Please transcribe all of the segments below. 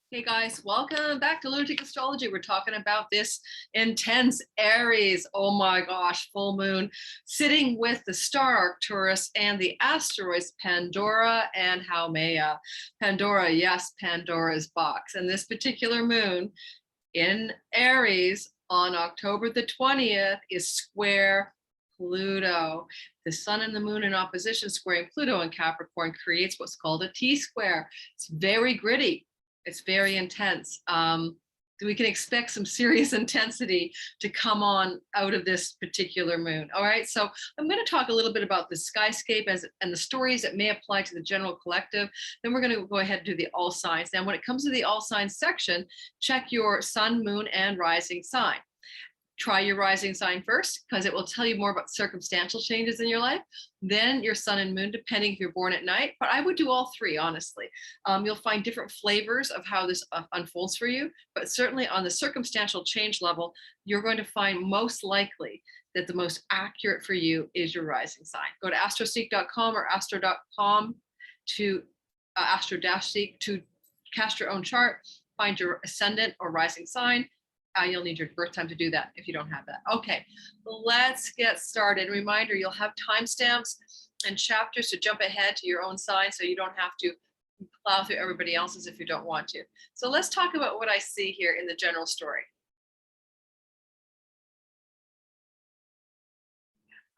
Hey guys, welcome back to Lunatic Astrology. We're talking about this intense Aries. Oh my gosh, full moon sitting with the star Arcturus and the asteroids Pandora and Haumea. Pandora, yes, Pandora's box. And this particular moon in Aries on October the 20th is square Pluto. The sun and the moon in opposition squaring Pluto in Capricorn creates what's called a T-square. It's very gritty. It's very intense. We can expect some serious intensity to come on out of this particular moon. All right, so I'm going to talk a little bit about the skyscape and the stories that may apply to the general collective. Then we're going to go ahead and do the all signs. Now, when it comes to the all signs section, check your sun, moon, and rising sign. Try your rising sign first because it will tell you more about circumstantial changes in your life, then your sun and moon, depending if you're born at night. But I would do all three, honestly. You'll find different flavors of how this unfolds for you, but certainly on the circumstantial change level, you're going to find most likely that the most accurate for you is your rising sign. Go to astroseek.com or astro.com to astro-seek to cast your own chart, find your ascendant or rising sign. You'll need your birth time to do that if you don't have that. Okay, let's get started. Reminder, you'll have timestamps and chapters to jump ahead to your own sign so you don't have to plow through everybody else's if you don't want to. So let's talk about what I see here in the general story.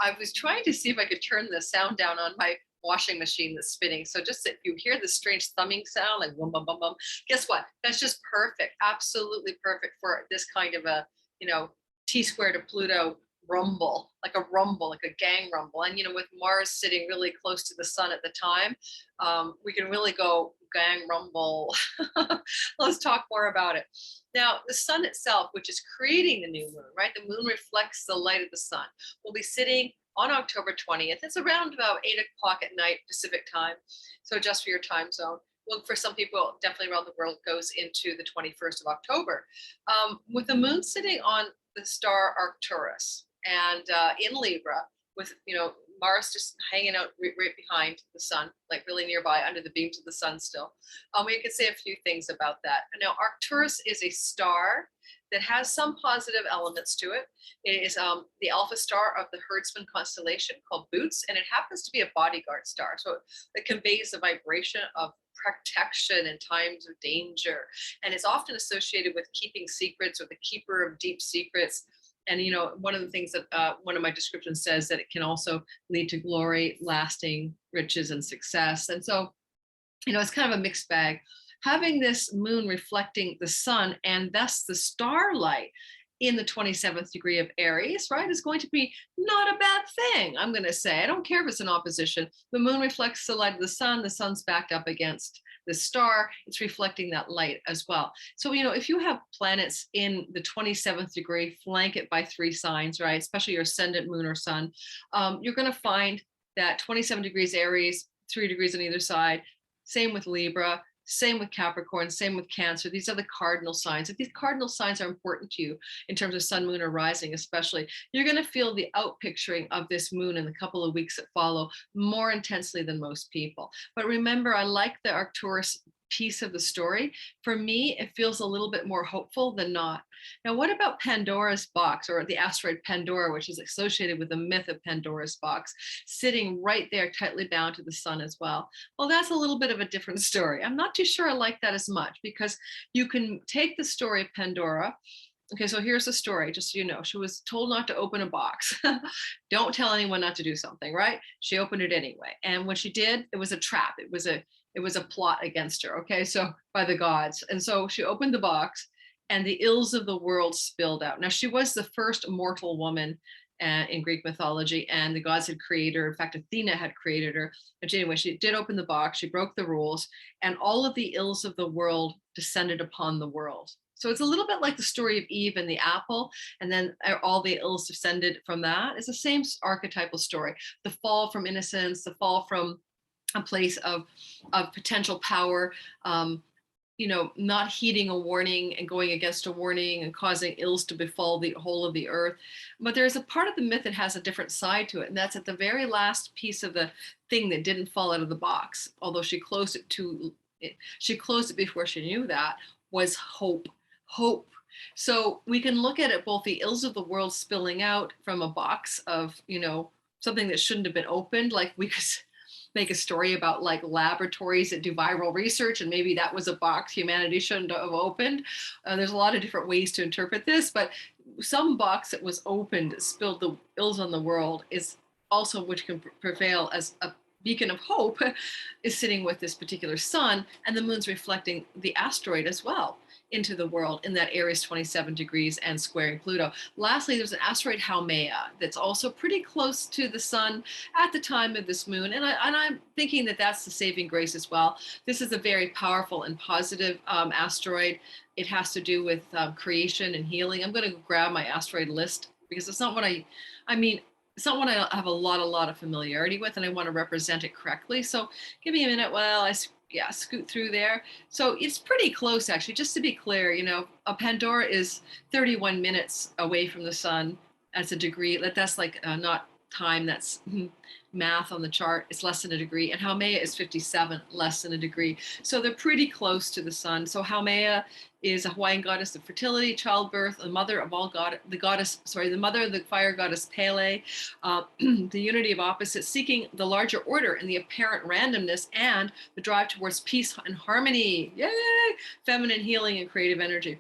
I was trying to see if I could turn the sound down on my washing machine that's spinning. So just if you hear the strange thumbing sound, like bum, bum, bum, bum, guess what? That's just perfect. Absolutely perfect for this kind of a, T-square to Pluto rumble, like a gang rumble. And, with Mars sitting really close to the sun at the time, we can really go gang rumble. Let's talk more about it. Now, the sun itself, which is creating the new moon, right? The moon reflects the light of the sun. Will be sitting on October 20th. It's around about 8 o'clock at night Pacific time. So just for your time zone. Well, for some people, definitely around the world, goes into the 21st of October. With the moon sitting on the star Arcturus and in Libra, with Mars just hanging out right behind the sun, like really nearby under the beams of the sun still. We could say a few things about that. Now, Arcturus is a star that has some positive elements to it. It is the alpha star of the herdsman constellation called Boots, and it happens to be a bodyguard star. So it conveys the vibration of protection in times of danger. And it's often associated with keeping secrets or the keeper of deep secrets. And, one of the things that one of my descriptions says that it can also lead to glory, lasting riches and success. And so, it's kind of a mixed bag. Having this moon reflecting the sun and thus the starlight in the 27th degree of Aries, right, is going to be not a bad thing, I'm going to say. I don't care if it's in opposition. The moon reflects the light of the sun's backed up against the star, it's reflecting that light as well. So, if you have planets in the 27th degree, flank it by 3 signs, right, especially your ascendant moon or sun, you're going to find that 27 degrees Aries, 3 degrees on either side, same with Libra, same with Capricorn, same with Cancer. These are the cardinal signs. If these cardinal signs are important to you in terms of sun, moon, or rising especially, you're going to feel the outpicturing of this moon in the couple of weeks that follow more intensely than most people. But remember, I like the Arcturus piece of the story. For me, it feels a little bit more hopeful than not. Now, what about Pandora's box, or the asteroid Pandora, which is associated with the myth of Pandora's box, sitting right there tightly bound to the sun as well? Well, that's a little bit of a different story. I'm not too sure I like that as much, because you can take the story of Pandora. Okay, so here's the story, just so you know. She was told not to open a box. Don't tell anyone not to do something, right? She opened it anyway. And when she did, it was a trap. It was a plot against her, okay, so by the gods. And so she opened the box and the ills of the world spilled out. Now, she was the first mortal woman in Greek mythology, and the gods had created her. In fact, Athena had created her. But anyway, she did open the box, she broke the rules, and all of the ills of the world descended upon the world. So it's a little bit like the story of Eve and the apple, and then all the ills descended from that. It's the same archetypal story. The fall from innocence, the fall from a place of potential power, not heeding a warning and going against a warning and causing ills to befall the whole of the earth. But there's a part of the myth that has a different side to it, and that's at the very last piece of the thing that didn't fall out of the box, although she closed it before she knew that. was hope, hope. So we can look at it both the ills of the world spilling out from a box of, you know, something that shouldn't have been opened. Like we could make a story about like laboratories that do viral research, and maybe that was a box humanity shouldn't have opened. There's a lot of different ways to interpret this, but some box that was opened that spilled the ills on the world is also which can prevail as a beacon of hope is sitting with this particular sun, and the moon's reflecting the asteroid as well into the world in that Aries 27 degrees and squaring Pluto. Lastly, there's an asteroid Haumea that's also pretty close to the sun at the time of this moon. And I'm thinking that that's the saving grace as well. This is a very powerful and positive asteroid. It has to do with creation and healing. I'm going to grab my asteroid list because it's not what I mean, it's not one I have a lot of familiarity with, and I want to represent it correctly. So give me a minute while I scoot through there. So it's pretty close, actually. Just to be clear, you know, a Pandora is 31 minutes away from the sun. That's a degree. That's like not time, that's math on the chart. It's less than a degree. And Haumea is 57, less than a degree. So they're pretty close to the sun. So Haumea is a Hawaiian goddess of fertility, childbirth, the mother of all the mother of the fire goddess Pele, the unity of opposites, seeking the larger order and the apparent randomness and the drive towards peace and harmony. Yay! Feminine healing and creative energy.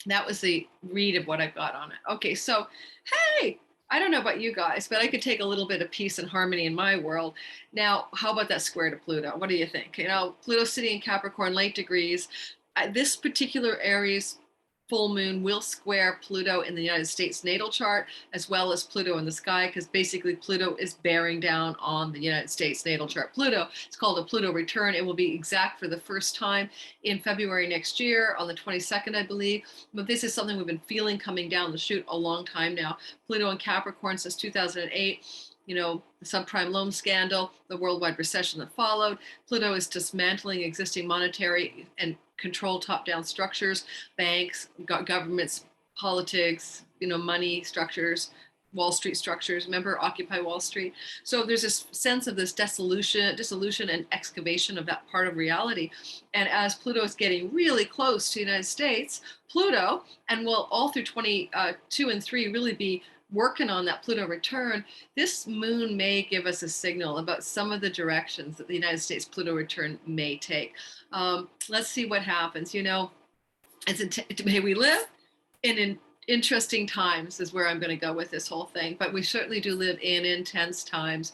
That was the read of what I've got on it. Okay, so hey, I don't know about you guys, but I could take a little bit of peace and harmony in my world. Now, how about that square to Pluto? What do you think? You know, Pluto sitting in Capricorn, late degrees. This particular Aries full moon will square Pluto in the United States natal chart, as well as Pluto in the sky, because basically Pluto is bearing down on the United States natal chart. Pluto, it's called a Pluto return. It will be exact for the first time in February next year, on the 22nd, I believe. But this is something we've been feeling coming down the chute a long time now. Pluto in Capricorn since 2008. You know, the subprime loan scandal, the worldwide recession that followed. Pluto is dismantling existing monetary and control top-down structures, banks, governments, politics, you know, money structures, Wall Street structures. Remember Occupy Wall Street? So there's this sense of this dissolution and excavation of that part of reality. And as Pluto is getting really close to the United States, Pluto, and will all through 22 and 3 really be working on that Pluto return, this moon may give us a signal about some of the directions that the United States Pluto return may take. Let's see what happens. You know, may we live in interesting times is where I'm going to go with this whole thing, but we certainly do live in intense times.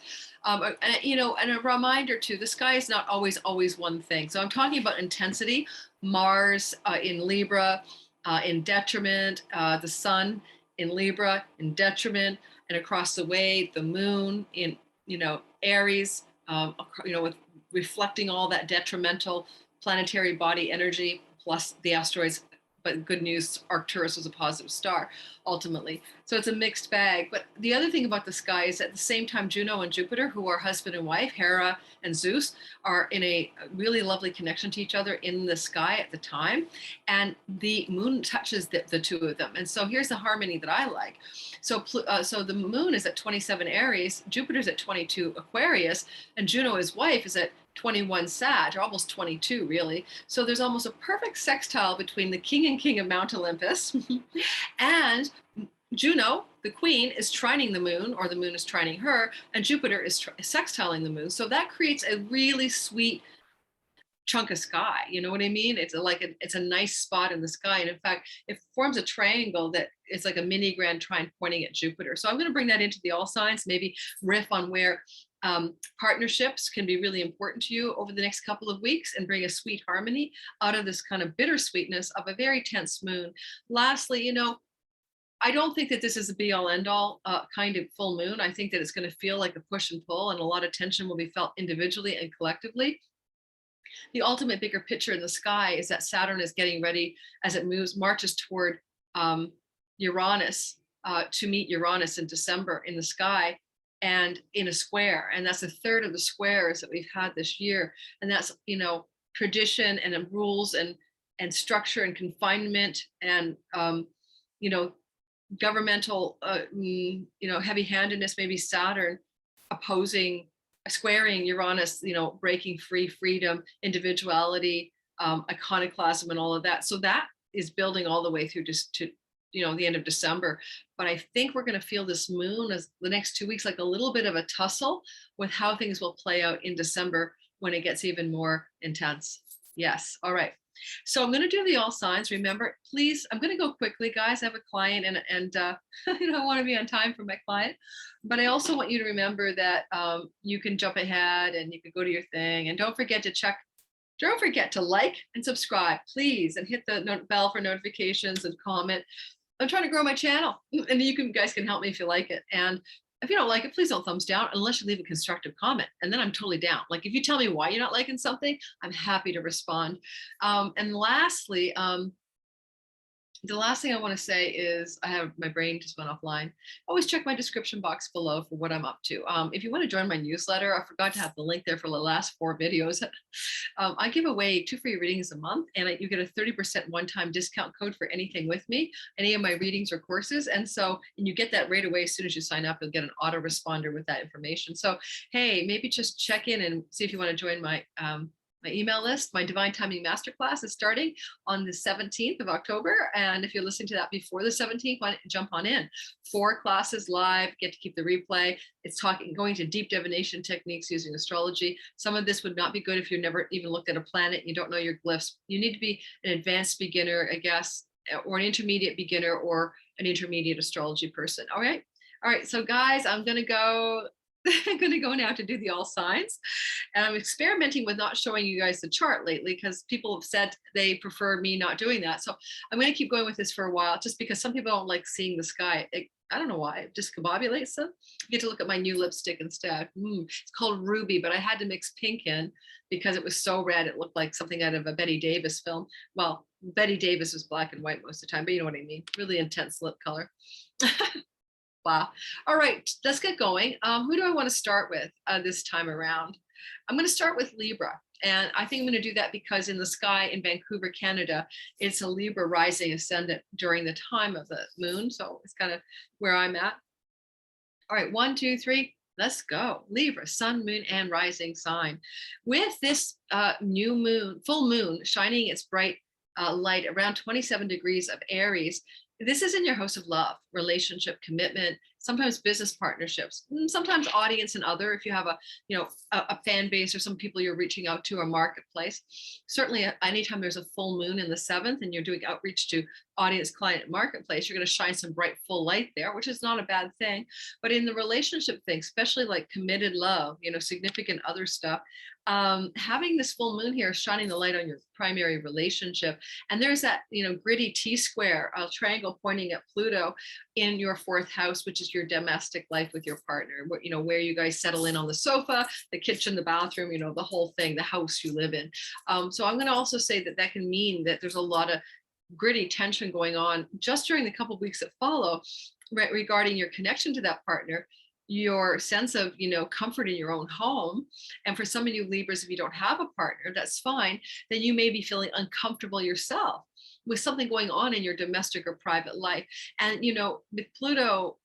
You know, and a reminder too, the sky is not always one thing. So I'm talking about intensity. Mars in Libra, in detriment, the sun in Libra in detriment, and across the way, the moon in, you know, Aries, you know, with reflecting all that detrimental planetary body energy, plus the asteroids. But good news, Arcturus was a positive star ultimately. So it's a mixed bag. But the other thing about the sky is at the same time, Juno and Jupiter, who are husband and wife, Hera and Zeus, are in a really lovely connection to each other in the sky at the time. And the moon touches the two of them. And so here's the harmony that I like. So the moon is at 27 Aries, Jupiter's at 22 Aquarius, and Juno, his wife, is at 21 Sag, or almost 22 really. So there's almost a perfect sextile between the king of Mount Olympus and Juno, the queen, is trining the moon, or the moon is trining her, and Jupiter is sextiling the moon. So that creates a really sweet chunk of sky. You know what I mean? It's it's a nice spot in the sky. And in fact, it forms a triangle that is like a mini grand trine pointing at Jupiter. So I'm going to bring that into the all signs, maybe riff on where partnerships can be really important to you over the next couple of weeks and bring a sweet harmony out of this kind of bittersweetness of a very tense moon. Lastly, you know, I don't think that this is a be all end all kind of full moon. I think that it's going to feel like a push and pull, and a lot of tension will be felt individually and collectively. The ultimate bigger picture in the sky is that Saturn is getting ready as it marches toward Uranus to meet Uranus in December in the sky and in a square. And that's a third of the squares that we've had this year. And that's, you know, tradition and rules and structure and confinement and, you know, governmental, you know, heavy-handedness, maybe Saturn opposing, squaring Uranus, you know, breaking free, freedom, individuality, iconoclasm and all of that. So that is building all the way through just to, the end of December. But I think we're going to feel this moon as the next 2 weeks, like a little bit of a tussle with how things will play out in December when it gets even more intense. Yes. All right. So I'm going to do the all signs. Remember, please, I'm going to go quickly, guys. I have a client and I want to be on time for my client, but I also want you to remember that you can jump ahead and you can go to your thing, and don't forget to like and subscribe, please, and hit the bell for notifications and comment. I'm trying to grow my channel, and you guys can help me if you like it. And if you don't like it, please don't thumbs down unless you leave a constructive comment. And then I'm totally down. Like if you tell me why you're not liking something, I'm happy to respond. And lastly, the last thing I want to say is my brain just went offline. Always check my description box below for what I'm up to. If you want to join my newsletter, I forgot to have the link there for the last 4 videos. I give away 2 free readings a month, and you get a 30% one-time discount code for anything with me, any of my readings or courses. And you get that right away. As soon as you sign up, you'll get an autoresponder with that information. So, hey, maybe just check in and see if you want to join my email list. My Divine Timing Masterclass is starting on the 17th of October. And if you're listening to that before the 17th, why don't you jump on in? 4 classes live, get to keep the replay. It's going to deep divination techniques using astrology. Some of this would not be good if you've never even looked at a planet, you don't know your glyphs. You need to be an advanced beginner, I guess, or an intermediate beginner, or an intermediate astrology person. All right. All right. So guys, I'm going to go now to do the all signs, and I'm experimenting with not showing you guys the chart lately because people have said they prefer me not doing that. So I'm going to keep going with this for a while, just because some people don't like seeing the sky. I don't know why, it discombobulates them. You get to look at my new lipstick instead. It's called Ruby, but I had to mix pink in because it was so red it looked like something out of a Betty Davis film. Well, Betty Davis was black and white most of the time, but you know what I mean. Really intense lip color. Wow. All right, let's get going. Who do I want to start with this time around? I'm going to start with Libra. And I think I'm going to do that because in the sky in Vancouver, Canada, it's a Libra rising ascendant during the time of the moon. So it's kind of where I'm at. All right, 1, 2, 3. Let's go. Libra, sun, moon, and rising sign. With this new moon, full moon, shining its bright light around 27 degrees of Aries, this is in your house of love, relationship, commitment, sometimes business partnerships, sometimes audience and other, if you have a fan base or some people you're reaching out to, a marketplace. Certainly anytime there's a full moon in the 7th and you're doing outreach to audience, client, marketplace, you're going to shine some bright full light there, which is not a bad thing. But in the relationship thing, especially like committed love, significant other stuff, having this full moon here shining the light on your primary relationship. And there's that, gritty T-square, triangle pointing at Pluto in your 4th house, which is your domestic life with your partner, where you guys settle in on the sofa, the kitchen, the bathroom, the whole thing, the house you live in. So I'm going to also say that can mean that there's a lot of gritty tension going on just during the couple of weeks that follow regarding your connection to that partner, your sense of, comfort in your own home. And for some of you Libras, if you don't have a partner, that's fine. Then you may be feeling uncomfortable yourself with something going on in your domestic or private life. And, with Pluto,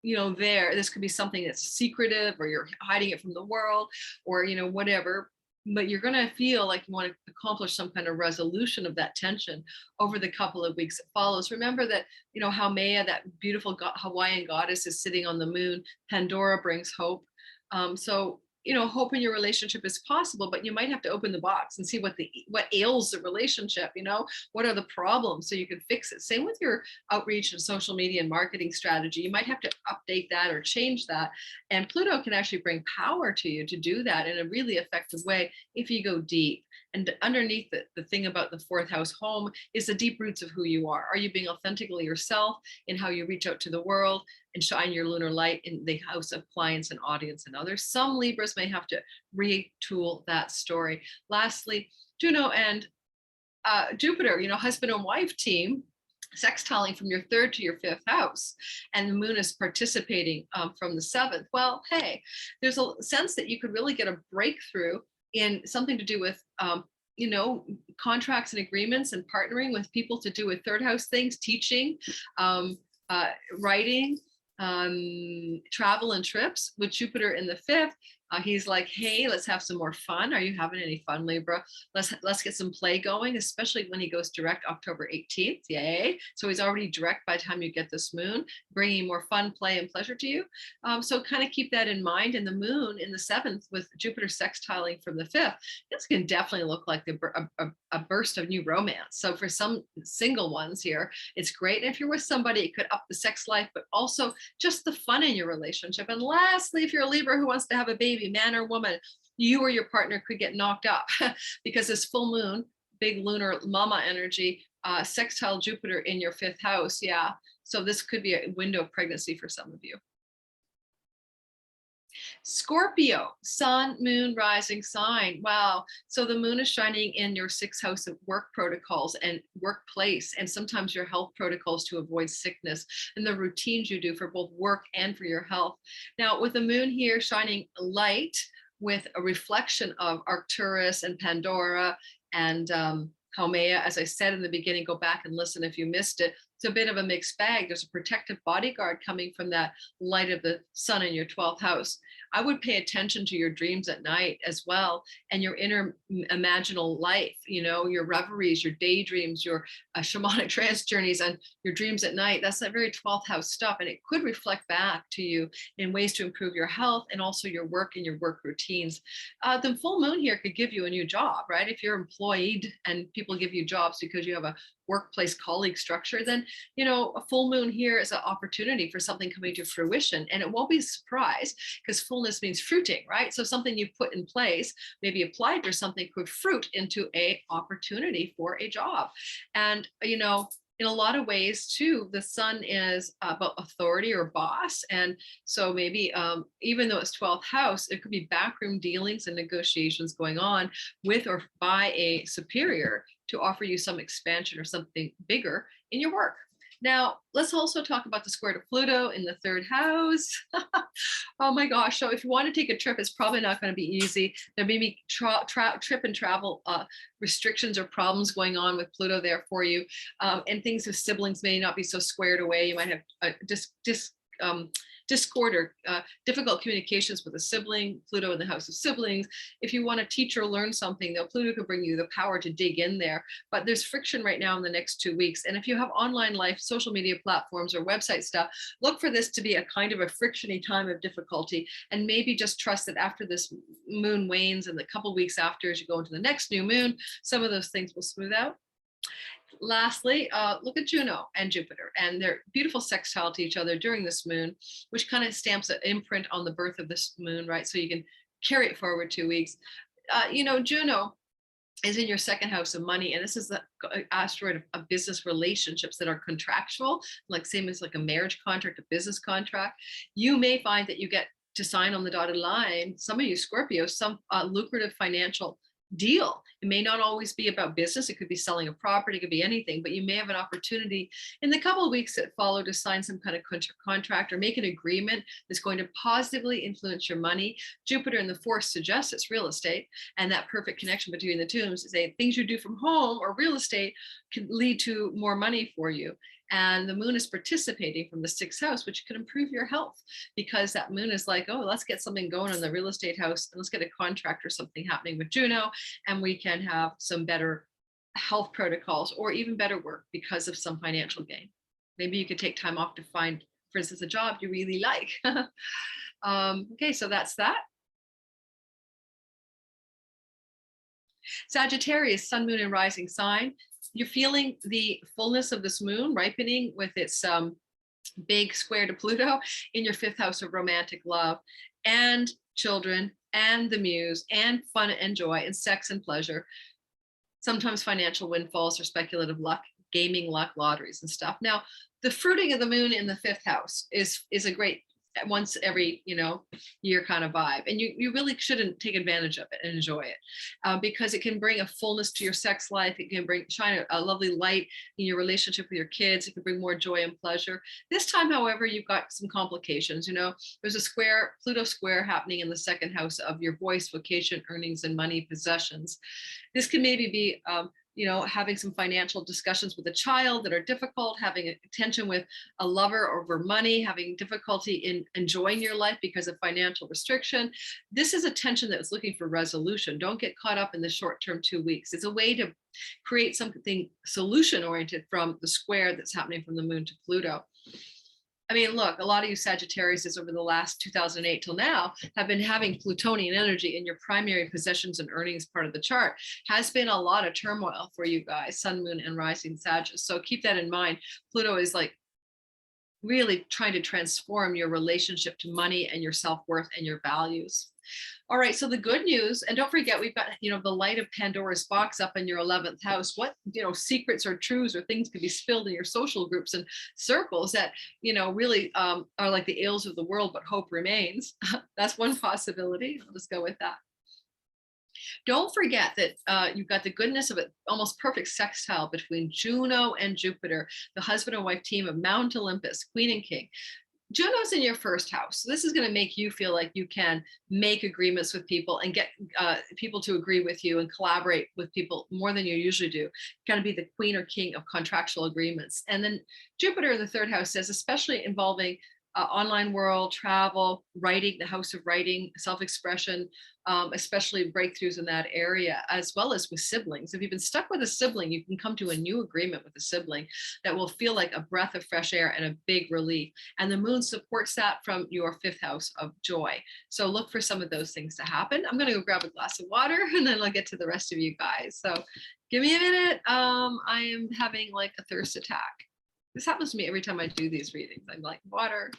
this could be something that's secretive, or you're hiding it from the world, or, whatever. But you're going to feel like you want to accomplish some kind of resolution of that tension over the couple of weeks that follows. Remember that, Haumea, that beautiful Hawaiian goddess, is sitting on the moon. Pandora brings hope. So, hope in your relationship is possible, but you might have to open the box and see what ails the relationship, what are the problems, so you can fix it. Same with your outreach and social media and marketing strategy. You might have to update that or change that. And Pluto can actually bring power to you to do that in a really effective way if you go deep. And underneath the thing about the 4th house home is the deep roots of who you are. Are you being authentically yourself in how you reach out to the world and shine your lunar light in the house of clients and audience and others? Some Libras may have to retool that story. Lastly, Juno and Jupiter, husband and wife team, sextiling from your 3rd to your 5th house, and the moon is participating from the 7th. Well, hey, there's a sense that you could really get a breakthrough in something to do with, contracts and agreements and partnering with people to do with 3rd house things, teaching, writing, travel and trips. With Jupiter in the 5th, He's like, hey, let's have some more fun. Are you having any fun, Libra? Let's get some play going, especially when he goes direct October 18th. Yay. So he's already direct by the time you get this moon, bringing more fun, play, and pleasure to you. So kind of keep that in mind. And the moon in the 7th with Jupiter sextiling from the 5th, this can definitely look like a burst of new romance. So for some single ones here, it's great. And if you're with somebody, it could up the sex life, but also just the fun in your relationship. And lastly, if you're a Libra who wants to have a baby, man or woman, you or your partner could get knocked up because this full moon, big lunar mama energy, sextile Jupiter in your 5th house. Yeah. So this could be a window of pregnancy for some of you. Scorpio, sun, moon, rising sign. Wow. So the moon is shining in your 6th house of work protocols and workplace, and sometimes your health protocols to avoid sickness and the routines you do for both work and for your health. Now, with the moon here shining light with a reflection of Arcturus and Pandora and Haumea, as I said in the beginning, go back and listen if you missed it. It's a bit of a mixed bag. There's a protective bodyguard coming from that light of the sun in your 12th house. I would pay attention to your dreams at night as well, and your inner imaginal life, you know, your reveries, your daydreams, your shamanic trance journeys, and your dreams at night. That's that very 12th house stuff. And it could reflect back to you in ways to improve your health and also your work and your work routines. The full moon here could give you a new job, right? If you're employed and people give you jobs because you have a workplace colleague structure, then, you know, a full moon here is an opportunity for something coming to fruition. And it won't be a surprise because fullness means fruiting, right? So something you put in place, maybe applied or something, could fruit into a opportunity for a job. And, you know, in a lot of ways too, the sun is about authority or boss. And so maybe even though it's 12th house, it could be backroom dealings and negotiations going on with or by a superior to offer you some expansion or something bigger in your work. Now, let's also talk about the square to Pluto in the 3rd house. Oh my gosh. So if you want to take a trip, it's probably not going to be easy. There may be trip and travel restrictions or problems going on with Pluto there for you. And things with siblings may not be so squared away. You might have discord or difficult communications with a sibling. Pluto in the house of siblings. If you want to teach or learn something, though, Pluto could bring you the power to dig in there. But there's friction right now in the next 2 weeks. And if you have online life, social media platforms, or website stuff, look for this to be a kind of a frictiony time of difficulty. And maybe just trust that after this moon wanes and the couple weeks after, as you go into the next new moon, some of those things will smooth out. Lastly, look at Juno and Jupiter and their beautiful sextile to each other during this moon, which kind of stamps an imprint on the birth of this moon, right? So you can carry it forward 2 weeks. You know, Juno is in your 2nd house of money, and this is the asteroid of business relationships that are contractual, like same as like a marriage contract, a business contract. You may find that you get to sign on the dotted line, some of you Scorpio, some lucrative financial deal. It may not always be about business. It could be selling a property, it could be anything, but you may have an opportunity in the couple of weeks that follow to sign some kind of contract or make an agreement that's going to positively influence your money. Jupiter in the 4th suggests it's real estate, and that perfect connection between the two is things you do from home or real estate can lead to more money for you. And the moon is participating from the 6th house, which can improve your health, because that moon is like, oh, let's get something going in the real estate house and let's get a contract or something happening with Juno, and we can have some better health protocols or even better work because of some financial gain. Maybe you could take time off to find, for instance, a job you really like. Okay, so that's that. Sagittarius, sun, moon, and rising sign. You're feeling the fullness of this moon ripening with its big square to Pluto in your 5th house of romantic love and children and the muse and fun and joy and sex and pleasure. Sometimes financial windfalls or speculative luck, gaming luck, lotteries and stuff. Now, the fruiting of the moon in the 5th house is a great once every, you know, year kind of vibe. And you really shouldn't take advantage of it and enjoy it because it can bring a fullness to your sex life. It can shine a lovely light in your relationship with your kids. It can bring more joy and pleasure. This time, however, you've got some complications. You know, there's a square, Pluto square happening in the 2nd house of your voice, vocation, earnings, and money possessions. This can maybe be you know, having some financial discussions with a child that are difficult, having a tension with a lover over money, having difficulty in enjoying your life because of financial restriction. This is a tension that's looking for resolution. Don't get caught up in the short term 2 weeks. It's a way to create something solution oriented from the square that's happening from the moon to Pluto. I mean, look, a lot of you Sagittarius over the last 2008 till now have been having Plutonian energy in your primary possessions and earnings part of the chart. Has been a lot of turmoil for you guys, sun, moon, and rising Sagittarius. So keep that in mind. Pluto is like really trying to transform your relationship to money and your self-worth and your values. All right, so the good news, and don't forget, we've got, you know, the light of Pandora's box up in your 11th house. What, you know, secrets or truths or things could be spilled in your social groups and circles that, you know, really are like the ills of the world, but hope remains. That's one possibility. I'll just go with that. Don't forget that you've got the goodness of an almost perfect sextile between Juno and Jupiter, the husband and wife team of Mount Olympus, Queen and King. Juno's in your first house. So this is going to make you feel like you can make agreements with people and get people to agree with you and collaborate with people more than you usually do. You're going to be the queen or king of contractual agreements. And then Jupiter in the third house says, especially involving online world, travel, writing, the house of writing, self-expression, especially breakthroughs in that area, as well as with siblings. If you've been stuck with a sibling, you can come to a new agreement with a sibling that will feel like a breath of fresh air and a big relief. And the moon supports that from your fifth house of joy. So look for some of those things to happen. I'm going to go grab a glass of water and then I'll get to the rest of you guys. So give me a minute. I am having like a thirst attack. This happens to me every time I do these readings. I'm like, water.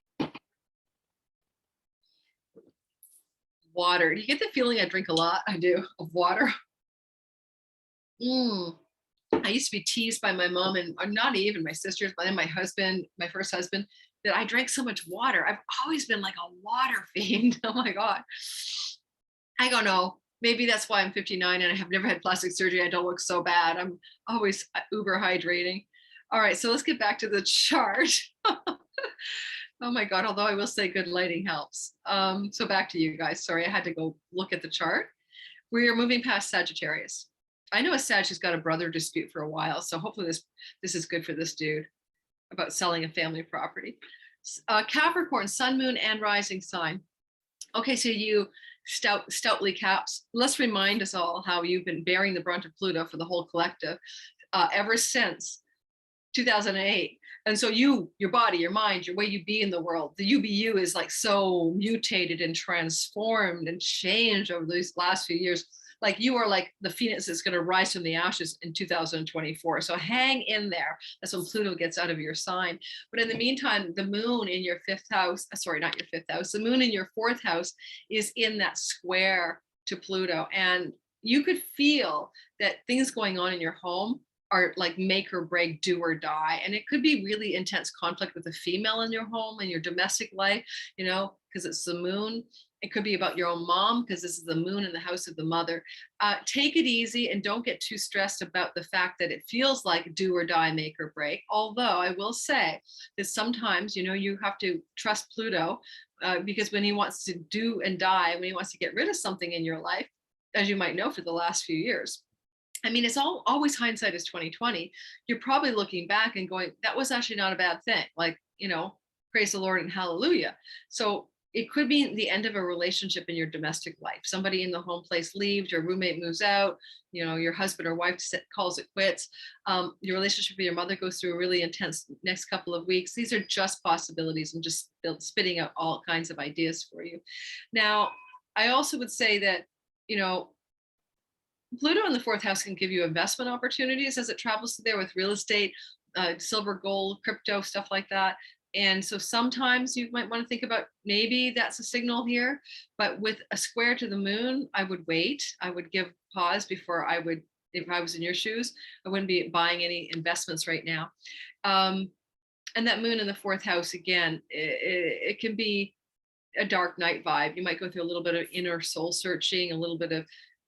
Water. Do you get the feeling I drink a lot? I do, of water. I used to be teased by my mom and not even my sisters, but then my husband, my first husband, that I drank so much water. I've always been like a water fiend. Oh my God. I don't know. Maybe that's why I'm 59 and I have never had plastic surgery. I don't look so bad. I'm always uber hydrating. All right, so let's get back to the chart. Oh my God, although I will say good lighting helps. So back to you guys. Sorry, I had to go look at the chart. We are moving past Sagittarius. I know a Sag has got a brother dispute for a while, so hopefully this is good for this dude about selling a family property. Capricorn, sun, moon, and rising sign. Okay, so you stoutly Caps, let's remind us all how you've been bearing the brunt of Pluto for the whole collective ever since 2008. And so your body, your mind, your way you be in the world, the UBU is like so mutated and transformed and changed over these last few years. Like you are like the phoenix that's going to rise from the ashes in 2024. So hang in there. That's when Pluto gets out of your sign. But in the meantime, the moon in your fifth house, sorry, not your fifth house, the moon in your fourth house is in that square to Pluto. And you could feel that things going on in your home are like make or break, do or die. And it could be really intense conflict with a female in your home and your domestic life, you know, because it's the moon. It could be about your own mom because this is the moon in the house of the mother. Take it easy and don't get too stressed about the fact that it feels like do or die, make or break. Although I will say that sometimes, you know, you have to trust Pluto because when he wants to do and die, when he wants to get rid of something in your life, as you might know for the last few years, I mean, it's always hindsight is 2020. You're probably looking back and going, that was actually not a bad thing. Like, you know, praise the Lord and hallelujah. So it could be the end of a relationship in your domestic life. Somebody in the home place leaves, your roommate moves out, you know, your husband or wife calls it quits. Your relationship with your mother goes through a really intense next couple of weeks. These are just possibilities and just spitting out all kinds of ideas for you. Now, I also would say that, you know, Pluto in the fourth house can give you investment opportunities as it travels there with real estate, silver, gold, crypto, stuff like that. And so sometimes you might want to think about maybe that's a signal here, but with a square to the moon, I would wait. I would give pause before I would, if I was in your shoes, I wouldn't be buying any investments right now. And that moon in the fourth house, again, it can be a dark night vibe. You might go through a little bit of inner soul searching, a little bit of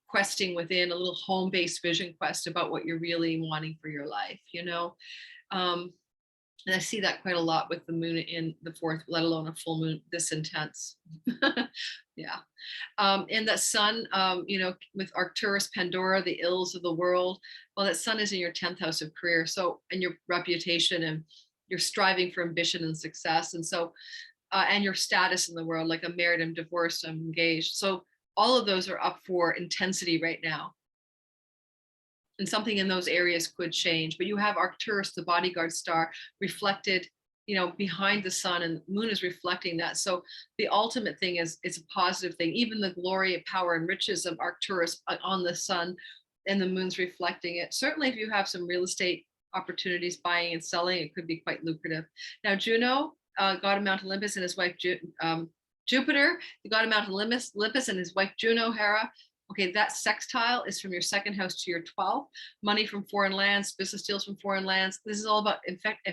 questing within, a little home-based vision quest about what you're really wanting for your life, you know. And I see that quite a lot with the moon in the fourth, let alone a full moon this intense. Yeah. And that sun, you know, with Arcturus, Pandora, the ills of the world, well, that sun is in your 10th house of career. So, and your reputation, and you're striving for ambition and success. And so, and your status in the world, like I'm married, I'm divorced, I'm engaged. So all of those are up for intensity right now. And something in those areas could change. But you have Arcturus, the bodyguard star, reflected, you know, behind the sun, and the moon is reflecting that. So the ultimate thing is it's a positive thing. Even the glory, power, and riches of Arcturus on the sun, and the moon's reflecting it. Certainly, if you have some real estate opportunities, buying and selling, it could be quite lucrative. Now, Juno, god of Mount Olympus, and his wife Jupiter, the god of Mount Olympus, and his wife Juno, Hera. Okay, that sextile is from your second house to your 12th. Money from foreign lands, business deals from foreign lands. This is all about, in fact,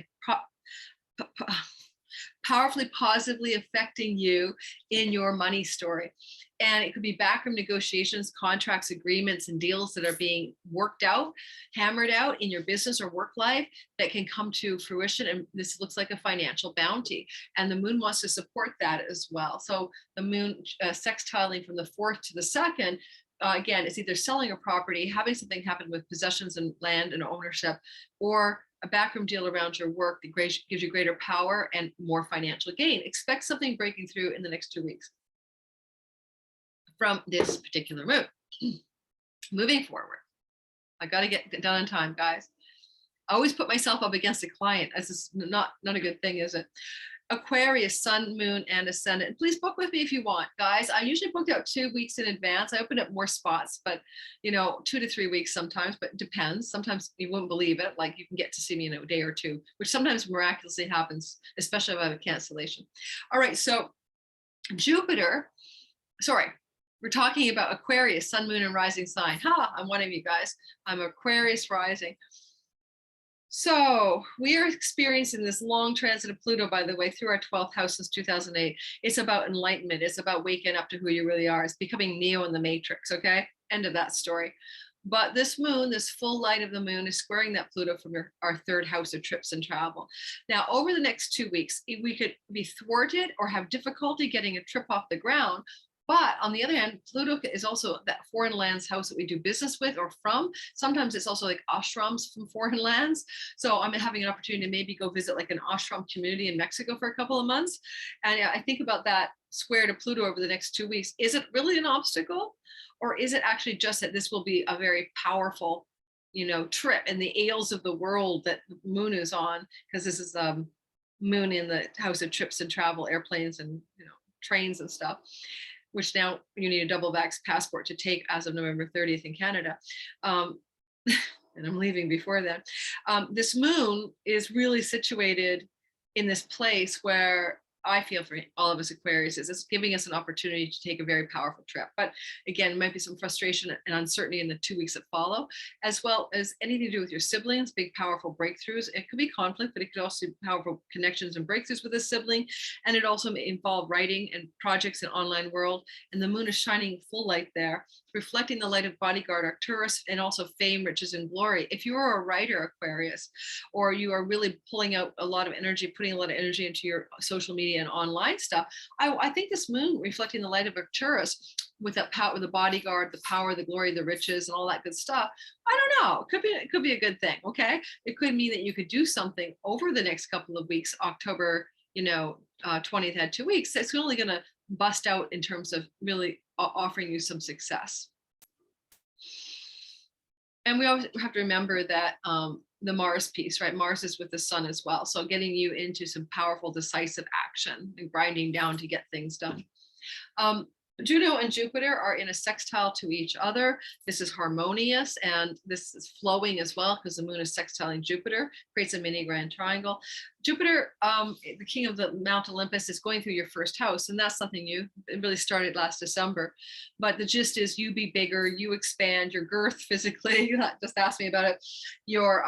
powerfully, positively affecting you in your money story. And it could be backroom negotiations, contracts, agreements, and deals that are being worked out, hammered out in your business or work life that can come to fruition. And this looks like a financial bounty. And the moon wants to support that as well. So the moon sextiling from the 4th to the 2nd, again, it's either selling a property, having something happen with possessions and land and ownership, or a backroom deal around your work that gives you greater power and more financial gain. Expect something breaking through in the next 2 weeks from this particular moon. Moving forward, I got to get done in time, guys. I always put myself up against a client. This is not a good thing, is it? Aquarius, sun, moon, and ascendant. Please book with me if you want, guys. I usually book out 2 weeks in advance. I open up more spots, but you know, 2 to 3 weeks sometimes, but it depends. Sometimes you wouldn't believe it. Like you can get to see me in a day or two, which sometimes miraculously happens, especially if I have a cancellation. All right, so Jupiter, sorry, we're talking about Aquarius, sun, moon, and rising sign. I'm one of you guys. I'm Aquarius rising. So we are experiencing this long transit of Pluto, by the way, through our 12th house since 2008. It's about enlightenment. It's about waking up to who you really are. It's becoming Neo in the Matrix, okay? End of that story. But this moon, this full light of the moon, is squaring that Pluto from our 3rd house of trips and travel. Now, over the next 2 weeks, we could be thwarted or have difficulty getting a trip off the ground. But on the other hand, Pluto is also that foreign lands house that we do business with or from. Sometimes it's also like ashrams from foreign lands. So I'm having an opportunity to maybe go visit like an ashram community in Mexico for a couple of months. And I think about that square to Pluto over the next 2 weeks. Is it really an obstacle? Or is it actually just that this will be a very powerful, you know, trip in the ails of the world that the moon is on? Because this is moon in the house of trips and travel, airplanes and, you know, trains and stuff, which now you need a double vax passport to take as of November 30th in Canada. And I'm leaving before that. This moon is really situated in this place where I feel for all of us Aquarius is it's giving us an opportunity to take a very powerful trip. But again, it might be some frustration and uncertainty in the 2 weeks that follow, as well as anything to do with your siblings, big, powerful breakthroughs. It could be conflict, but it could also be powerful connections and breakthroughs with a sibling. And it also may involve writing and projects in online world. And the moon is shining full light there, reflecting the light of bodyguard Arcturus and also fame, riches, and glory. If you are a writer, Aquarius, or you are really pulling out a lot of energy, putting a lot of energy into your social media and online stuff, I think this moon reflecting the light of Arcturus with that power, the bodyguard, the power, the glory, the riches, and all that good stuff. I don't know. It could be a good thing. Okay, it could mean that you could do something over the next couple of weeks. October, 20th had 2 weeks. It's only going to bust out in terms of really offering you some success. And we always have to remember that the Mars piece, right? Mars is with the sun as well. So getting you into some powerful, decisive action and grinding down to get things done. Juno and Jupiter are in a sextile to each other. This is harmonious and this is flowing as well because the moon is sextiling Jupiter, creates a mini grand triangle. Jupiter, the king of the Mount Olympus, is going through your 1st house, and that's something new. It really started last December. But the gist is you be bigger, you expand your girth physically. You just asked me about it. Your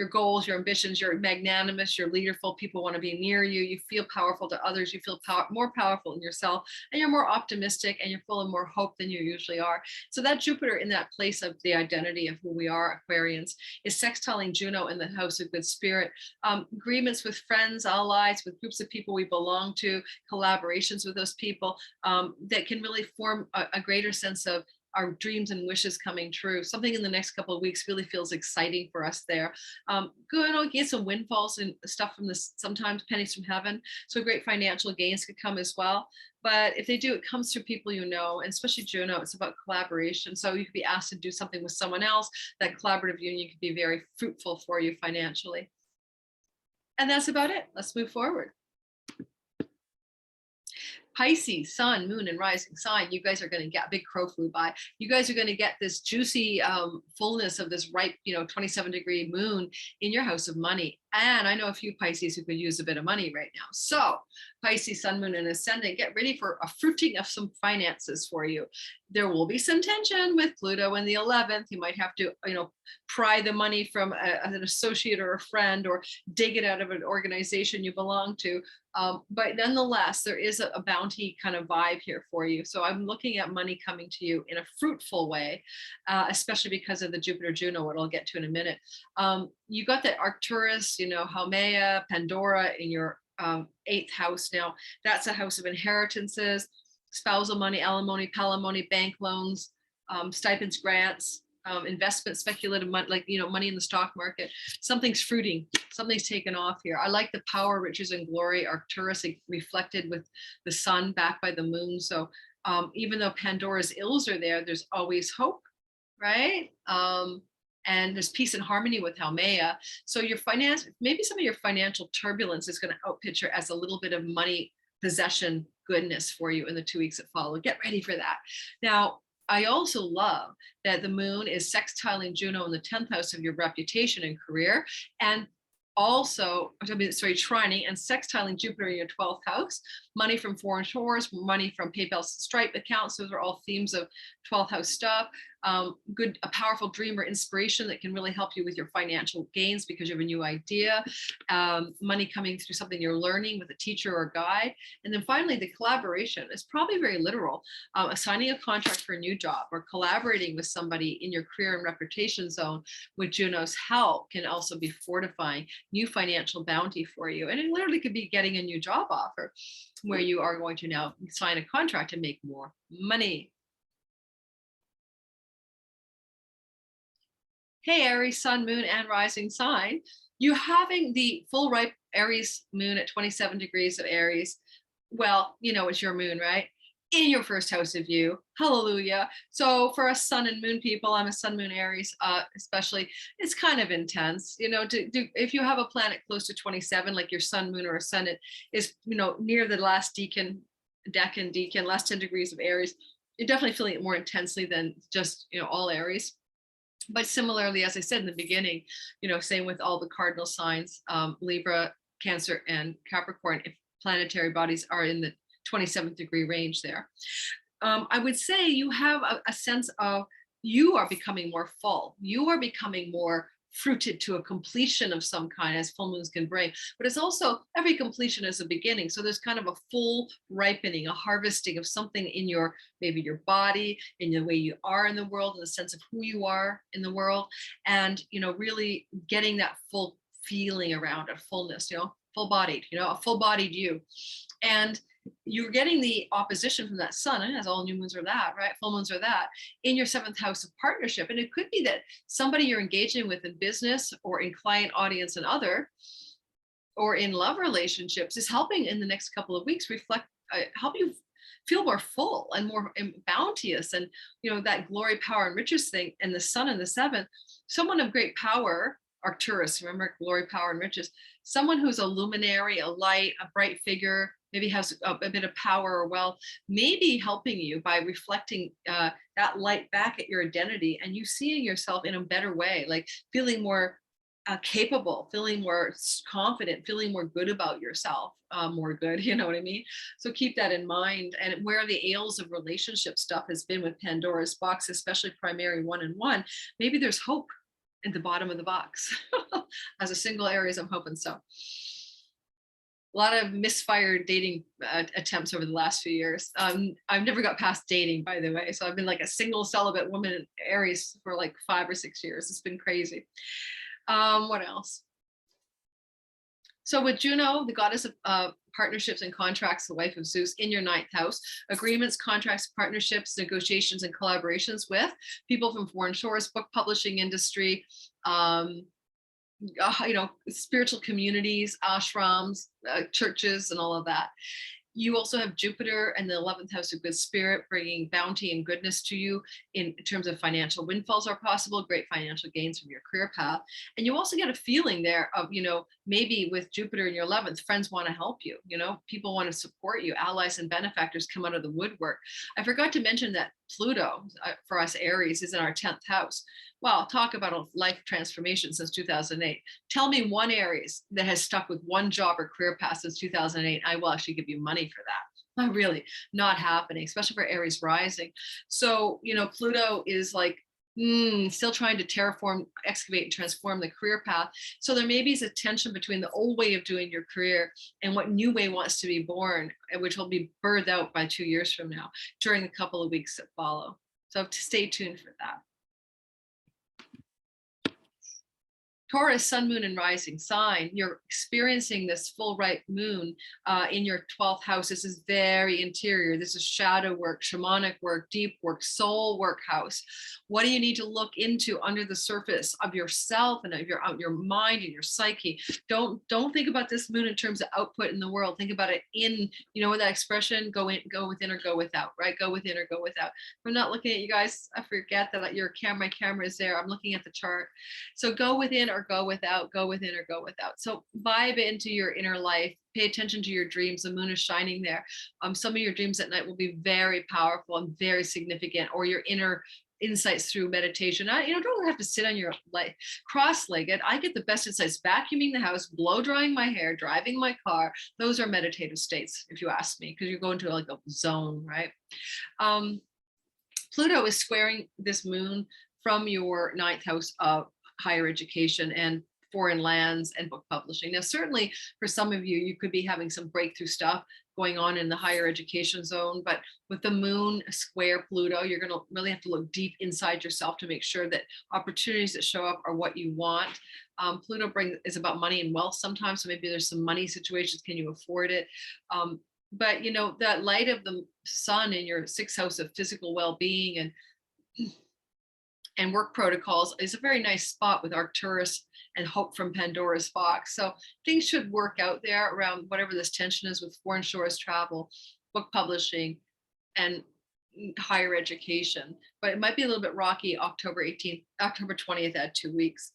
your goals, your ambitions, you're magnanimous, you're leaderful, people want to be near you, you feel powerful to others, you feel more powerful in yourself, and you're more optimistic and you're full of more hope than you usually are. So that Jupiter in that place of the identity of who we are, Aquarians, is sextiling Juno in the house of good spirit. Agreements with friends, allies, with groups of people we belong to, collaborations with those people that can really form a greater sense of our dreams and wishes coming true. Something in the next couple of weeks really feels exciting for us there. Good, I'll get some windfalls and stuff from this, sometimes pennies from heaven. So great financial gains could come as well. But if they do, it comes through people you know, and especially Juno, it's about collaboration. So you could be asked to do something with someone else. That collaborative union could be very fruitful for you financially. And that's about it. Let's move forward. Pisces, sun, moon, and rising sign, you guys are going to get, big crow flew by, you guys are going to get this juicy fullness of this ripe, 27-degree moon in your house of money. And I know a few Pisces who could use a bit of money right now. So Pisces, sun, moon, and ascendant, get ready for a fruiting of some finances for you. There will be some tension with Pluto in the 11th. You might have to, pry the money from an associate or a friend, or dig it out of an organization you belong to. But nonetheless, there is a bounty kind of vibe here for you. So I'm looking at money coming to you in a fruitful way, especially because of the Jupiter Juno, what I'll get to in a minute. You got that Arcturus, Haumea, Pandora in your 8th house. Now that's a house of inheritances, spousal money, alimony, palimony, bank loans, stipends, grants, investment, speculative money, like, money in the stock market. Something's fruiting, something's taken off here. I like the power, riches, and glory, Arcturus reflected with the sun backed by the moon. So even though Pandora's ills are there, there's always hope, right? And there's peace and harmony with Haumea. So your finance, maybe some of your financial turbulence is going to outpicture as a little bit of money possession goodness for you in the 2 weeks that follow. Get ready for that. Now, I also love that the moon is sextiling Juno in the 10th house of your reputation and career, and also, trining and sextiling Jupiter in your 12th house. Money from foreign shores, money from PayPal, Stripe accounts. Those are all themes of 12th house stuff. A powerful dream or inspiration that can really help you with your financial gains because you have a new idea. Money coming through something you're learning with a teacher or guide. And then finally, the collaboration is probably very literal. Signing a contract for a new job or collaborating with somebody in your career and reputation zone with Juno's help can also be fortifying new financial bounty for you. And it literally could be getting a new job offer where you are going to now sign a contract and make more money. Hey, Aries, sun, moon, and rising sign. You having the full ripe Aries moon at 27 degrees of Aries. Well, it's your moon, right? In your first house of you. Hallelujah. So for us sun and moon people, I'm a sun, moon, Aries, especially, it's kind of intense, if you have a planet close to 27, like your sun, moon, or ascendant is, near the last decan, last 10 degrees of Aries, you're definitely feeling it more intensely than just, all Aries. But similarly, as I said in the beginning, same with all the cardinal signs, Libra, Cancer, and Capricorn, if planetary bodies are in the 27th degree range there. I would say you have a sense of you are becoming more full. You are becoming more fruited to a completion of some kind, as full moons can bring. But it's also, every completion is a beginning. So there's kind of a full ripening, a harvesting of something in maybe your body, in the way you are in the world, in the sense of who you are in the world. And, really getting that full feeling around it, fullness, full-bodied, a full-bodied you. And you're getting the opposition from that sun, and as all new moons are that, right? Full moons are that, in your 7th house of partnership. And it could be that somebody you're engaging with in business or in client, audience, and other, or in love relationships is helping in the next couple of weeks help you feel more full and more bounteous, and that glory, power, and riches thing. And the sun in the 7th, someone of great power, Arcturus, remember, glory, power, and riches, someone who's a luminary, a light, a bright figure, maybe has a bit of power or wealth, maybe helping you by reflecting that light back at your identity, and you seeing yourself in a better way, like feeling more capable, feeling more confident, feeling more good about yourself, more good, you know what I mean? So keep that in mind. And where the ails of relationship stuff has been with Pandora's box, especially primary 1 and 1, maybe there's hope. at the bottom of the box. As a single Aries, I'm hoping so. A lot of misfired dating attempts over the last few years. I've never got past dating, by the way. So I've been like a single celibate woman in Aries for like 5 or 6 years. It's been crazy. What else? So with Juno, the goddess of partnerships and contracts, the wife of Zeus, in your 9th house, agreements, contracts, partnerships, negotiations, and collaborations with people from foreign shores, book publishing industry, spiritual communities, ashrams, churches, and all of that. You also have Jupiter and the 11th house of good spirit, bringing bounty and goodness to you in terms of financial windfalls are possible, great financial gains from your career path. And you also get a feeling there of, maybe with Jupiter in your 11th, friends want to help you, people want to support you, allies and benefactors come out of the woodwork. I forgot to mention that Pluto, for us Aries, is in our 10th house. Well, talk about a life transformation since 2008. Tell me one Aries that has stuck with one job or career path since 2008. I will actually give you money for that. Not really, not happening, especially for Aries rising. So, Pluto is like still trying to terraform, excavate, and transform the career path. So there maybe is a tension between the old way of doing your career and what new way wants to be born, which will be birthed out by 2 years from now during a couple of weeks that follow. So stay tuned for that. Taurus, sun, moon, and rising sign, you're experiencing this full right moon in your 12th house. This is very interior. This is shadow work, shamanic work, deep work, soul work house. What do you need to look into under the surface of yourself and of your mind and your psyche? Don't think about this moon in terms of output in the world. Think about it in, that expression, go within or go without, right? Go within or go without. If I'm not looking at you guys, I forget that my camera is there. I'm looking at the chart. So go within or go without, go within or go without. So vibe into your inner life, pay attention to your dreams. The moon is shining there. Some of your dreams at night will be very powerful and very significant, or your inner insights through meditation. You don't have to sit on your cross-legged. I get the best insights vacuuming the house, blow drying my hair, driving my car. Those are meditative states, if you ask me, because you go into like a zone, right? Pluto is squaring this moon from your 9th house of higher education and foreign lands and book publishing. Now, certainly for some of you, you could be having some breakthrough stuff going on in the higher education zone, but with the moon square Pluto, you're going to really have to look deep inside yourself to make sure that opportunities that show up are what you want. Pluto is about money and wealth sometimes, so maybe there's some money situations. Can you afford it? But that light of the sun in your 6th house of physical well-being and work protocols is a very nice spot with Arcturus and hope from Pandora's box. So things should work out there around whatever this tension is with foreign shores travel, book publishing, and higher education. But it might be a little bit rocky October 20th at 2 weeks.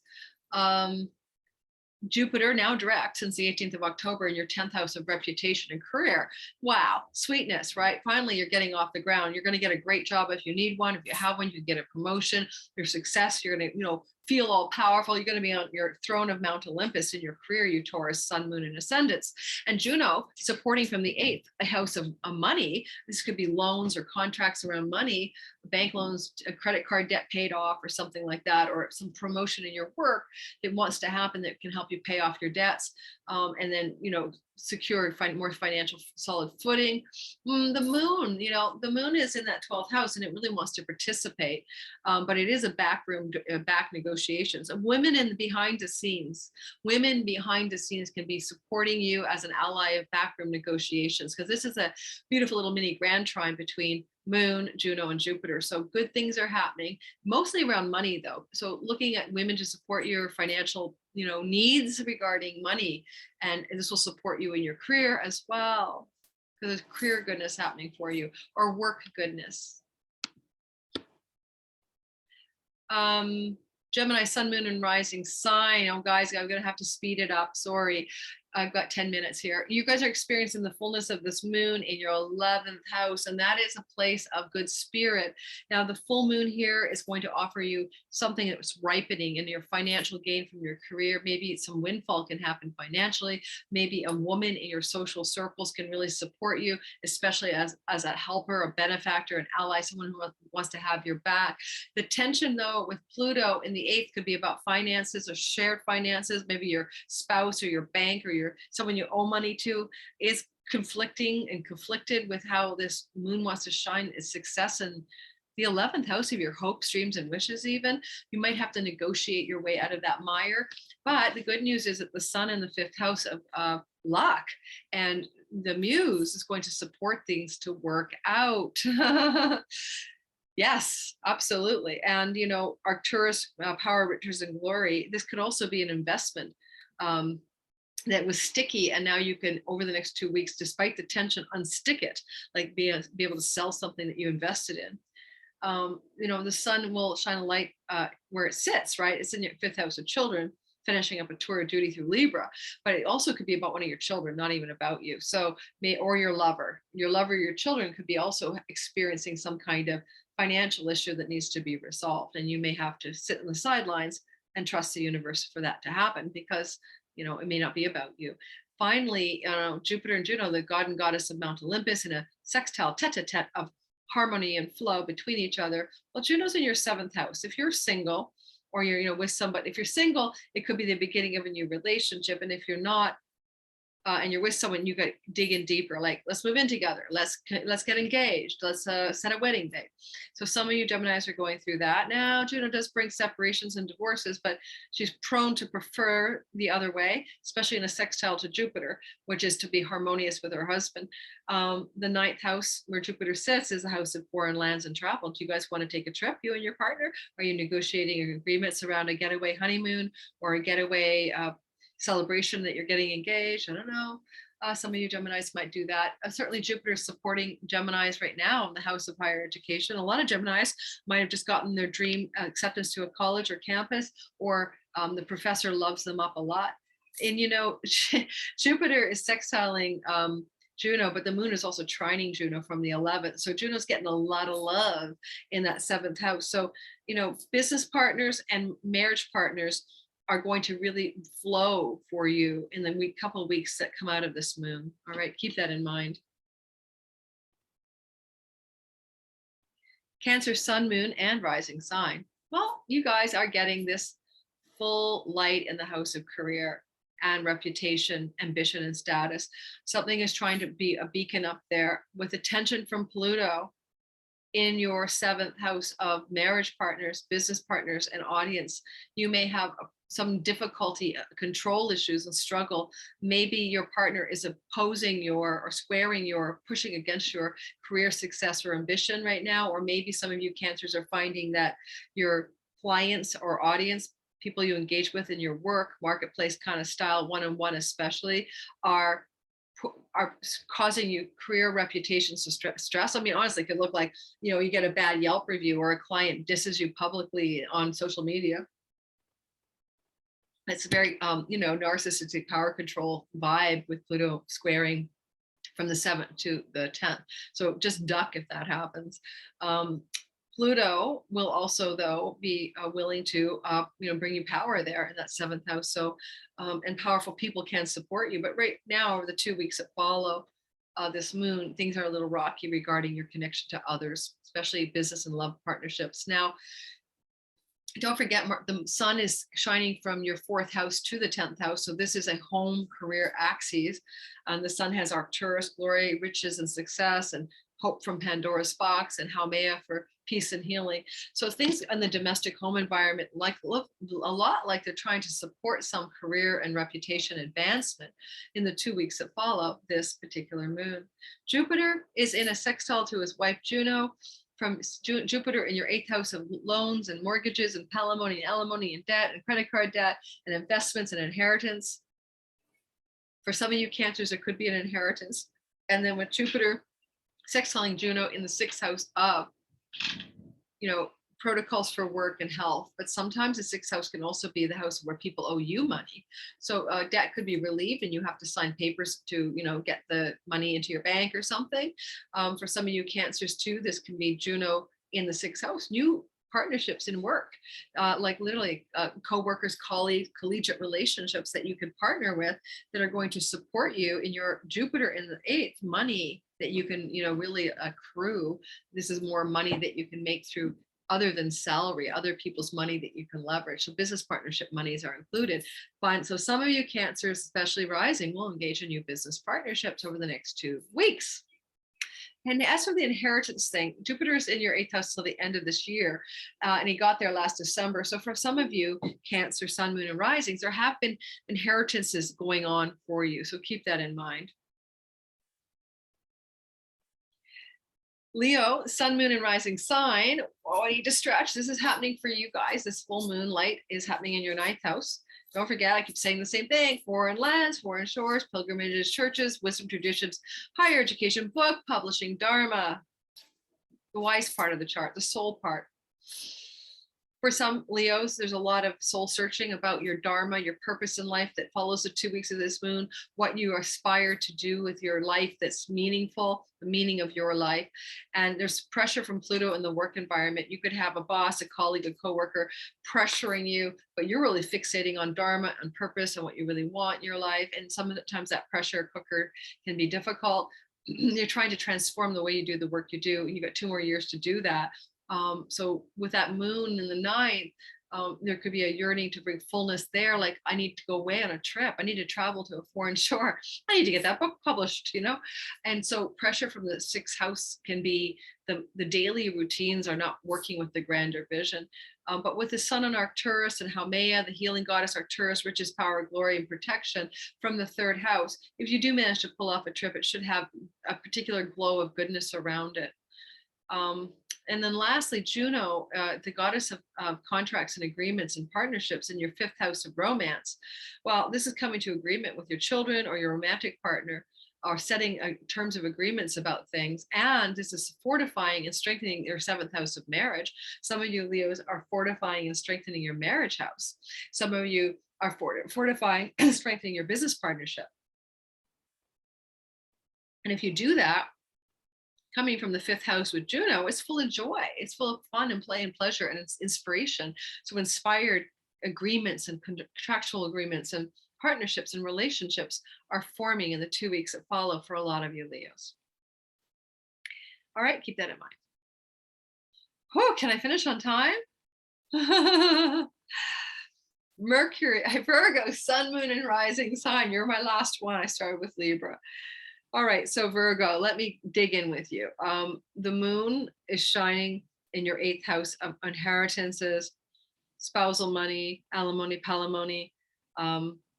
Jupiter now direct since the 18th of October in your 10th house of reputation and career. Wow, sweetness, right? Finally, you're getting off the ground. You're going to get a great job if you need one. If you have one, you get a promotion. Your success, you're going to, feel all powerful. You're going to be on your throne of Mount Olympus in your career, you Taurus, sun, moon, and ascendants. And Juno supporting from the 8th, a house of money. This could be loans or contracts around money, bank loans, a credit card debt paid off or something like that, or some promotion in your work that wants to happen that can help you pay off your debts. And then, secure more financial solid footing. The moon, the moon is in that 12th house and it really wants to participate, but it is a back negotiations. Women behind the scenes can be supporting you as an ally of backroom negotiations, because this is a beautiful little mini grand trine between Moon, Juno, and Jupiter. So good things are happening, mostly around money though. So looking at women to support your financial needs regarding money, and this will support you in your career as well, because there's career goodness happening for you, or work goodness. Gemini, sun, moon, and rising sign. Oh, guys, I'm going to have to speed it up. Sorry. I've got 10 minutes here. You guys are experiencing the fullness of this moon in your 11th house, and that is a place of good spirit. Now, the full moon here is going to offer you something that's ripening in your financial gain from your career. Maybe some windfall can happen financially. Maybe a woman in your social circles can really support you, especially as a helper, a benefactor, an ally, someone who wants to have your back. The tension, though, with Pluto in the 8th could be about finances or shared finances. Maybe your spouse or your bank or someone you owe money to is conflicting and conflicted with how this moon wants to shine its success in the 11th house of your hopes, dreams, and wishes. Even you might have to negotiate your way out of that mire. But the good news is that the sun in the 5th house of luck and the muse is going to support things to work out. Yes, absolutely. And, you know, Arcturus, power, riches, and glory, this could also be an investment that was sticky, and now you can, over the next 2 weeks, despite the tension, unstick it, like be able to sell something that you invested in. You know, the sun will shine a light where it sits, right? It's in your 5th house of children, finishing up a tour of duty through Libra, but it also could be about one of your children, not even about you. So or your lover, your children could be also experiencing some kind of financial issue that needs to be resolved. And you may have to sit on the sidelines and trust the universe for that to happen, because, you know, it may not be about you. Finally, Jupiter and Juno, the god and goddess of Mount Olympus, in a sextile tete-a-tete of harmony and flow between each other. Well, Juno's in your 7th house. If you're single, or you're, you know, with somebody, if you're single, it could be the beginning of a new relationship. And if you're not, and you're with someone, you got to dig in deeper, like, let's move in together, let's get engaged, let's set a wedding date. So some of you Geminis are going through that. Now, Juno does bring separations and divorces, but she's prone to prefer the other way, especially in a sextile to Jupiter, which is to be harmonious with her husband. The 9th house where Jupiter sits is the house of foreign lands and travel. Do you guys want to take a trip, you and your partner? Are you negotiating agreements around a getaway honeymoon or a getaway celebration that you're getting engaged? I don't know. Some of you Geminis might do that. Certainly Jupiter is supporting Geminis right now in the house of higher education. A lot of Geminis might have just gotten their dream acceptance to a college or campus, or the professor loves them up a lot. And, you know, Jupiter is sextiling Juno, but the moon is also trining Juno from the 11th. So Juno's getting a lot of love in that 7th house. So, you know, business partners and marriage partners are going to really flow for you in the couple of weeks that come out of this moon. All right, keep that in mind. Cancer, sun, moon, and rising sign. Well, you guys are getting this full light in the house of career and reputation, ambition, and status. Something is trying to be a beacon up there with attention from Pluto in your 7th house of marriage partners, business partners, and audience. You may have some difficulty, control issues and struggle. Maybe your partner is opposing your, or squaring your, pushing against your career success or ambition right now. Or maybe some of you Cancers are finding that your clients or audience, people you engage with in your work, marketplace kind of style, one-on-one especially, are causing you career reputations to stress. I mean, honestly, it could look like, you know, you get a bad Yelp review or a client disses you publicly on social media. It's a very, you know, narcissistic power control vibe with Pluto squaring from the 7th to the 10th. So just duck if that happens. Pluto will also, though, be willing to, you know, bring you power there in that 7th house. So, and powerful people can support you. But right now, over the 2 weeks that follow this moon, things are a little rocky regarding your connection to others, especially business and love partnerships. Now, don't forget, the sun is shining from your 4th house to the 10th house. So this is a home career axis. And the sun has Arcturus, glory, riches, and success, and hope from Pandora's box, and Haumea for peace and healing. So things in the domestic home environment look a lot like they're trying to support some career and reputation advancement in the 2 weeks that follow this particular moon. Jupiter is in a sextile to his wife Juno, from Jupiter in your 8th house of loans and mortgages and palimony and alimony and debt and credit card debt and investments and inheritance. For some of you Cancers, it could be an inheritance. And then with Jupiter sextiling Juno in the 6th house of, you know, protocols for work and health, but sometimes the sixth house can also be the house where people owe you money. So debt could be relieved and you have to sign papers to, get the money into your bank or something. For some of you Cancers too, this can be Juno in the sixth house, new partnerships in work, like literally co-workers, colleagues, collegiate relationships that you can partner with that are going to support you in your Jupiter in the eighth, money that you can, really accrue. This is more money that you can make through other than salary, other people's money that you can leverage. So business partnership monies are included. Fine. So some of you Cancers, especially rising, will engage in new business partnerships over the next 2 weeks. And as for the inheritance thing, Jupiter is in your eighth house till the end of this year, and he got there last December. So for some of you, Cancer, Sun, Moon, and Risings, there have been inheritances going on for you. So keep that in mind. Leo, Sun, Moon, and Rising sign. Oh, I need to stretch. This is happening for you guys. This full moon light is happening in your ninth house. Don't forget, I keep saying the same thing: foreign lands, foreign shores, pilgrimages, churches, wisdom traditions, higher education, book publishing, dharma, the wise part of the chart, the soul part. For some Leos, there's a lot of soul searching about your dharma, your purpose in life that follows the 2 weeks of this moon, what you aspire to do with your life that's meaningful, the meaning of your life. And there's pressure from Pluto in the work environment. You could have a boss, a colleague, a coworker pressuring you, but you're really fixating on dharma and purpose and what you really want in your life. And sometimes that pressure cooker can be difficult. You're trying to transform the way you do the work you do, and you got 2 more years to do that. So with that moon in the ninth, there could be a yearning to bring fullness there. Like, I need to go away on a trip. I need to travel to a foreign shore. I need to get that book published, And so pressure from the sixth house can be the daily routines are not working with the grander vision. But with the sun on Arcturus and Haumea, the healing goddess Arcturus, riches, power, glory, and protection from the third house, if you do manage to pull off a trip, it should have a particular glow of goodness around it. And then lastly, Juno, the goddess of contracts and agreements and partnerships in your fifth house of romance. Well, this is coming to agreement with your children or your romantic partner, or setting terms of agreements about things. And this is fortifying and strengthening your seventh house of marriage. Some of you Leos are fortifying and strengthening your marriage house. Some of you are fortifying and strengthening your business partnership. And if you do that, coming from the fifth house with Juno, it's full of joy. It's full of fun and play and pleasure, and it's inspiration. So inspired agreements and contractual agreements and partnerships and relationships are forming in the 2 weeks that follow for a lot of you Leos. All right, keep that in mind. Oh, can I finish on time? Mercury, Virgo, Sun, Moon, and Rising sign. You're my last one. I started with Libra. All right, so Virgo, let me dig in with you. The moon is shining in your eighth house of inheritances, spousal money, alimony, palimony,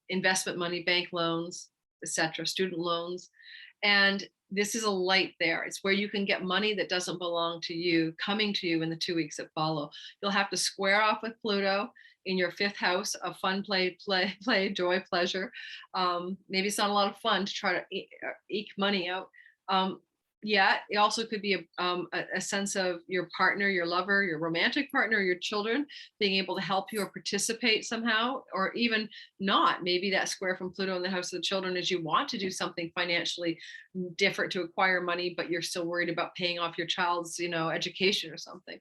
investment money, bank loans, etc., student loans. And this is a light there. It's where you can get money that doesn't belong to you coming to you in the 2 weeks that follow. You'll have to square off with Pluto in your fifth house of fun, play, joy, pleasure. Maybe it's not a lot of fun to try to eke money out. Yeah, it also could be a sense of your partner, your lover, your romantic partner, your children being able to help you or participate somehow, or even not. Maybe that square from Pluto in the house of the children is you want to do something financially different to acquire money, but you're still worried about paying off your child's, education or something.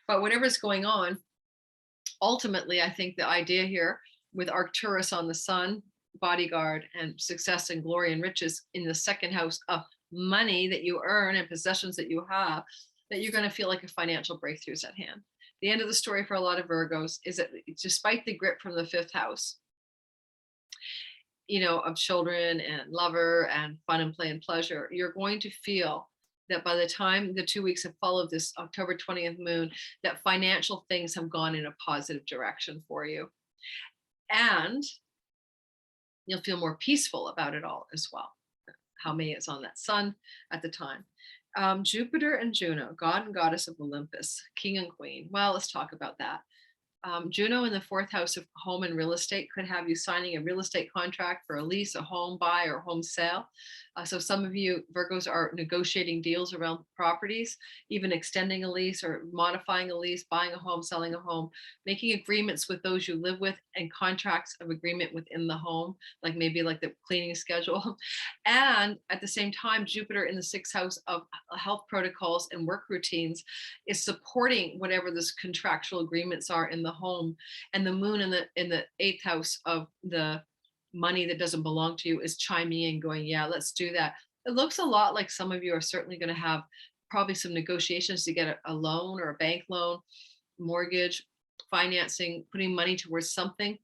But whatever's going on, ultimately, I think the idea here with Arcturus on the sun, bodyguard, and success and glory and riches in the second house of money that you earn and possessions that you have, that you're going to feel like a financial breakthrough is at hand. The end of the story for a lot of Virgos is that despite the grip from the fifth house, of children and lover and fun and play and pleasure, you're going to feel that by the time the 2 weeks have followed this October 20th moon, that financial things have gone in a positive direction for you. And you'll feel more peaceful about it all as well. Haumea is on that sun at the time. Jupiter and Juno, god and goddess of Olympus, king and queen. Well, let's talk about that. Juno in the fourth house of home and real estate could have you signing a real estate contract for a lease, a home buy, or home sale. So some of you Virgos are negotiating deals around properties, even extending a lease or modifying a lease, buying a home, selling a home, making agreements with those you live with, and contracts of agreement within the home, like maybe like the cleaning schedule. And at the same time, Jupiter in the sixth house of health protocols and work routines is supporting whatever this contractual agreements are in the home. And the moon in the eighth house of the money that doesn't belong to you is chiming in, going, yeah, let's do that. It looks a lot like some of you are certainly going to have probably some negotiations to get a loan or a bank loan, mortgage, financing, putting money towards something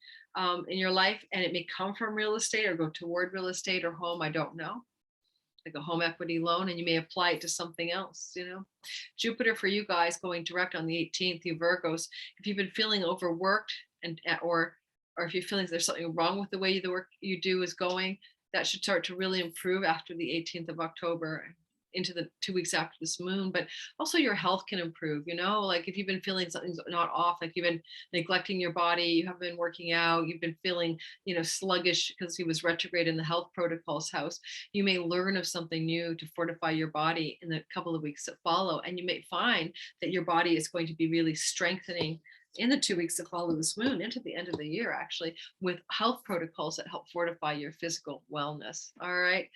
in your life. And it may come from real estate or go toward real estate or home. I don't know, like a home equity loan, and you may apply it to something else, you know. Jupiter for you guys going direct on the 18th, you Virgos, if you've been feeling overworked and or if you're feeling there's something wrong with the way the work you do is going, that should start to really improve after the 18th of October into the 2 weeks after this moon. But also your health can improve, you know, like if you've been feeling something's not off, like you've been neglecting your body, you haven't been working out, you've been feeling, you know, sluggish because he was retrograde in the health protocols house, you may learn of something new to fortify your body in the couple of weeks that follow. And you may find that your body is going to be really strengthening in the 2 weeks that follow this moon into the end of the year, actually, with health protocols that help fortify your physical wellness. All right.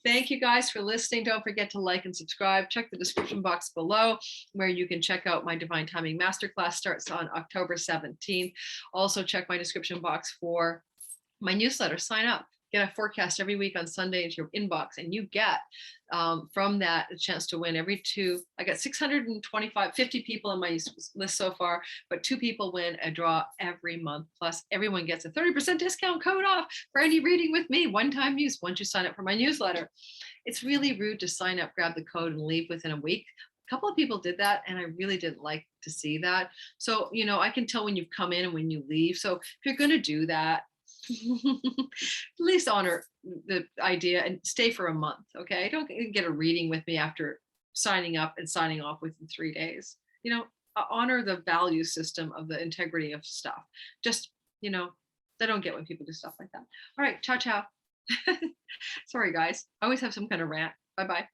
Thank you guys for listening. Don't forget to like and subscribe. Check the description box below where you can check out my Divine Timing Masterclass, starts on October 17th. Also check my description box for my newsletter. Sign up. Get a forecast every week on Sunday into your inbox, and you get from that a chance to win every two. I got 50 people on my list so far, but 2 people win a draw every month. Plus everyone gets a 30% discount code off for any reading with me, one-time use, once you sign up for my newsletter. It's really rude to sign up, grab the code, and leave within a week. A couple of people did that, and I really didn't like to see that. So, you know, I can tell when you've come in and when you leave. So if you're going to do that, at least honor the idea and stay for a month. Okay, don't get a reading with me after signing up and signing off within 3 days. You know, honor the value system of the integrity of stuff. Just, you know, I don't get when people do stuff like that. All right, ciao ciao. Sorry guys, I always have some kind of rant. Bye bye.